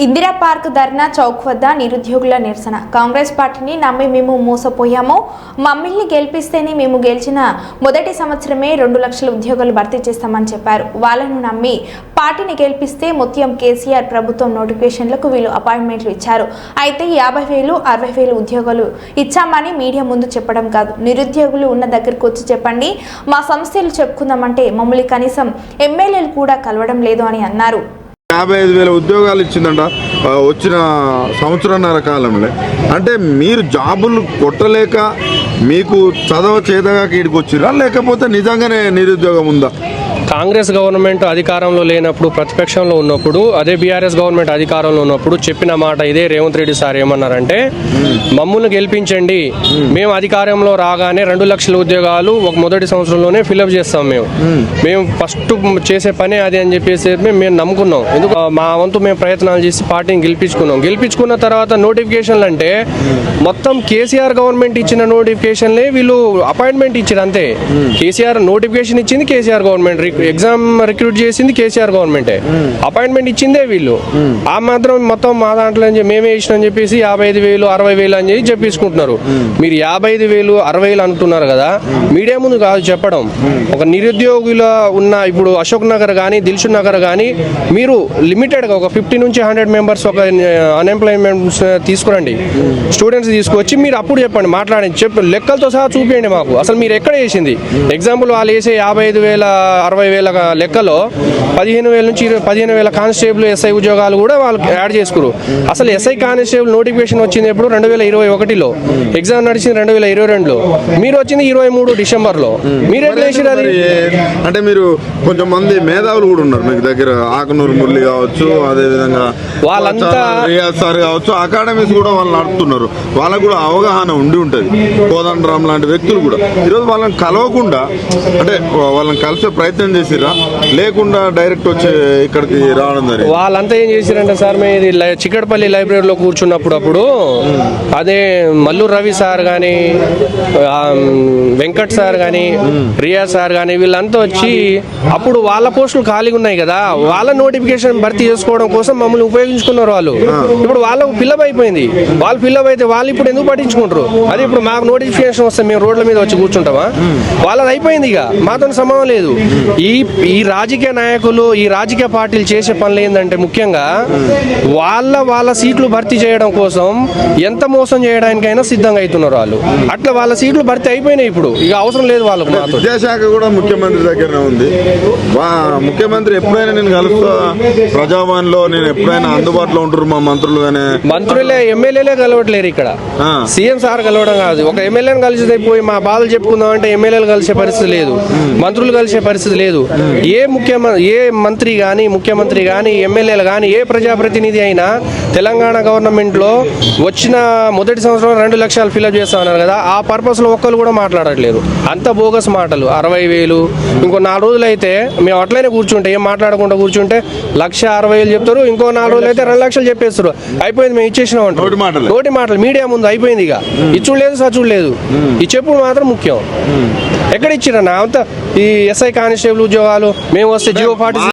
Indira park ధర్నా చౌక్ వద్ద నిరుద్యోగుల నిరసన. కాంగ్రెస్ పార్టీని నమ్మి మేము మోసపోయాము, మమ్మల్ని గెలిపిస్తేనే మేము గెలిచిన మొదటి సంవత్సరమే 2 లక్షల ఉద్యోగాలు భర్తీ చేస్తామని చెప్పారు. వాళ్ళను నమ్మి పార్టీని గెలిపిస్తే మొత్తం కేసీఆర్ ప్రభుత్వం నోటిఫికేషన్లకు వీళ్ళు అపాయింట్మెంట్లు ఇచ్చారు. అయితే 50,000, 60,000 ఉద్యోగాలు ఇచ్చామని మీడియా ముందు చెప్పడం కాదు, నిరుద్యోగులు ఉన్న దగ్గరకు వచ్చి చెప్పండి, మా సమస్యలు చెప్పుకుందామంటే మమ్మల్ని కనీసం ఎమ్మెల్యేలు కూడా కలవడం లేదు అని అన్నారు. 55,000 ఉద్యోగాలు ఇచ్చిందంట వచ్చిన సంవత్సరంన్నర కాలంలో. అంటే మీరు జాబులు కొట్టలేక మీకు చదవ చేతగా ఈడికి వచ్చిరా, లేకపోతే నిజంగానే నిరుద్యోగం ఉందా? కాంగ్రెస్ గవర్నమెంట్ అధికారంలో లేనప్పుడు, ప్రతిపక్షంలో ఉన్నప్పుడు, అదే బీఆర్ఎస్ గవర్నమెంట్ అధికారంలో ఉన్నప్పుడు చెప్పిన మాట ఇదే. రేవంత్ రెడ్డి సార్ ఏమన్నారంటే, మమ్మల్ని గెలిపించండి, మేము అధికారంలో రాగానే 2 లక్షల ఉద్యోగాలు మొదటి సంవత్సరంలోనే ఫిల్అప్ చేస్తాం, మేము ఫస్ట్ చేసే పనే అది అని చెప్పేసి మేము నమ్ముకున్నాం. ఎందుకు మా వంతు మేము ప్రయత్నాలు చేసి పార్టీని గెలిపించుకున్న తర్వాత నోటిఫికేషన్లు అంటే మొత్తం కేసీఆర్ గవర్నమెంట్ ఇచ్చిన నోటిఫికేషన్లే వీళ్ళు అపాయింట్మెంట్ ఇచ్చారు అంతే. కేసీఆర్ నోటిఫికేషన్ ఇచ్చింది కేసీఆర్ గవర్నమెంట్, ఎగ్జామ్ రిక్రూట్ చేసింది కేసీఆర్ గవర్నమెంటే, అపాయింట్మెంట్ ఇచ్చిందే వీళ్ళు. ఆ మాత్రం మొత్తం మా దాంట్లో మేమే ఇచ్చినామని చెప్పేసి 55,000, 60,000 అని చెప్పి చెప్పించుకుంటున్నారు. మీరు 55,000, 60,000 అంటున్నారు కదా, మీడియా ముందు కాదు చెప్పడం. ఒక నిరుద్యోగుల ఉన్న ఇప్పుడు అశోక్ నగర్ కానీ, దిల్షుక్ నగర్ కానీ మీరు లిమిటెడ్గా ఒక 50 నుంచి 100 మెంబర్స్ ఒక అన్ఎంప్లాయ్మెంట్ తీసుకురండి, స్టూడెంట్స్ తీసుకొచ్చి మీరు అప్పుడు చెప్పండి, మాట్లాడండి, లెక్కలతో సహా చూపించండి మాకు అసలు మీరు ఎక్కడ వేసింది. ఎగ్జాంపుల్ వాళ్ళు వేసే 55,000, 60,000 లెక్కలో 15,000 నుంచి 15,000 కానిస్టేబుల్ ఎస్ఐ ఉద్యోగాలు కూడా వాళ్ళు యాడ్ చేసుకురు. అసలు ఎస్ఐ కానిస్టేబుల్ నోటిఫికేషన్ వచ్చింది ఎప్పుడు? 2021లో, ఎగ్జామ్ నడిచింది 2022లో, మీరు వచ్చింది 23 డిసెంబర్లో. మీరే చేసిరు అది. అంటే మీరు కొంచెం మంది మేధావులు కూడా ఉన్నారు మీకు దగ్గర, ఆకునూరు మురళి కావచ్చు, అదేవిధంగా వాళ్ళంతా రియాజ్ సార్ కావచ్చు, అకాడమీస్ కూడా వాళ్ళు నడుపుతున్నారు, వాళ్ళకు కూడా అవగాహన ఉండి ఉంటుంది. కోదండరామ్ లాంటి వ్యక్తులు కూడా ఈరోజు వాళ్ళని కలవకుండా, అంటే వాళ్ళని కలిసే ప్రయత్నం చేసిరా, లేకుండా డైరెక్ట్ వచ్చి ఇక్కడికి రావడం జరిగింది. వాళ్ళంతా ఏం చేసిరంటే సార్, మేము ఇది చిక్కడపల్లి లైబ్రరీలో కూర్చున్నప్పుడు అదే మల్లూరు రవి సార్ కానీ, వెంకట్ సార్ కానీ, రియాజ్ సార్ కానీ వీళ్ళంతా వచ్చి అప్పుడు వాళ్ళ పోస్టులు ఖాళీగా ఉన్నాయి కదా, వాళ్ళ నోటిఫికేషన్ భర్తీ చేసుకోవడం కోసం మమ్మల్ని ఉపయోగించుకున్నారు వాళ్ళు. ఇప్పుడు వాళ్ళకు ఫిల్అప్ అయిపోయింది, వాళ్ళు ఫిల్అప్ అయితే వాళ్ళు ఇప్పుడు ఎందుకు పట్టించుకుంటారు? అది ఇప్పుడు మాకు నోటిఫికేషన్ వస్తే మేము రోడ్ల మీద వచ్చి కూర్చుంటామా? వాళ్ళది అయిపోయింది, ఇక మాతో సంబంధం లేదు. ఈ రాజకీయ నాయకులు, ఈ రాజకీయ పార్టీలు చేసే పనులు ఏంటంటే ముఖ్యంగా వాళ్ళ సీట్లు భర్తీ చేయడం కోసం ఎంత మోసం చేయడానికైనా సిద్ధంగా అవుతున్నారు వాళ్ళు. అట్లా వాళ్ళ సీట్లు భర్తీ అయిపోయినాయి, ఇప్పుడు ఇక అవసరం లేదు వాళ్ళకు. విద్యాశాఖ కూడా ముఖ్యమంత్రి దగ్గరనే ఉంది. ముఖ్యమంత్రి ఎప్పుడైనా నేను కలుస్తా, ప్రజాభవన్లో నేను ఎప్పుడైనా అందుబాటులో ఉంటారు మా మంత్రులు కానీ. మంత్రులే, ఎమ్మెల్యేలే కలవట్లేరు ఇక్కడ. సీఎం సార్ కలవడం కాదు, ఒక ఎమ్మెల్యేని కలిసి పోయి మా బాధలు చెప్పుకుందాం అంటే ఎమ్మెల్యేలు కలిసే పరిస్థితి లేదు, మంత్రులు కలిసే పరిస్థితి లేదు. ఏ మంత్రి కానీ, ముఖ్యమంత్రి కానీ, ఎమ్మెల్యేలు కానీ, ఏ ప్రజాప్రతినిధి అయినా తెలంగాణ గవర్నమెంట్లో వచ్చిన మొదటి సంవత్సరం 2 లక్షలు ఫిల్అప్ చేస్తా ఉన్నారు కదా, ఆ పర్పస్లో ఒక్కరు కూడా మాట్లాడట్లేదు. అంత బోగస్ మాటలు. 60,000 ఇంకో 4 రోజులు అయితే మేము అట్లనే కూర్చుంటే, ఏం మాట్లాడకుండా కూర్చుంటే 1,60,000 చెప్తారు, ఇంకో 4 రోజులు అయితే 2 లక్షలు చెప్పేస్తారు. అయిపోయింది, మేము ఇచ్చేసినాం అంటారు. నోటి మాటలు మీడియా ముందు అయిపోయింది. ఇక ఇచ్చుడు లేదు, సచ్చుడు లేదు, ఈ చెప్పుడు మాత్రం ముఖ్యం. ఎక్కడ ఇచ్చిరన్నా అంత ఈ ఎస్ఐ కానిస్టేబుల్ ఉద్యోగాలు? మేము వస్తే జియో 40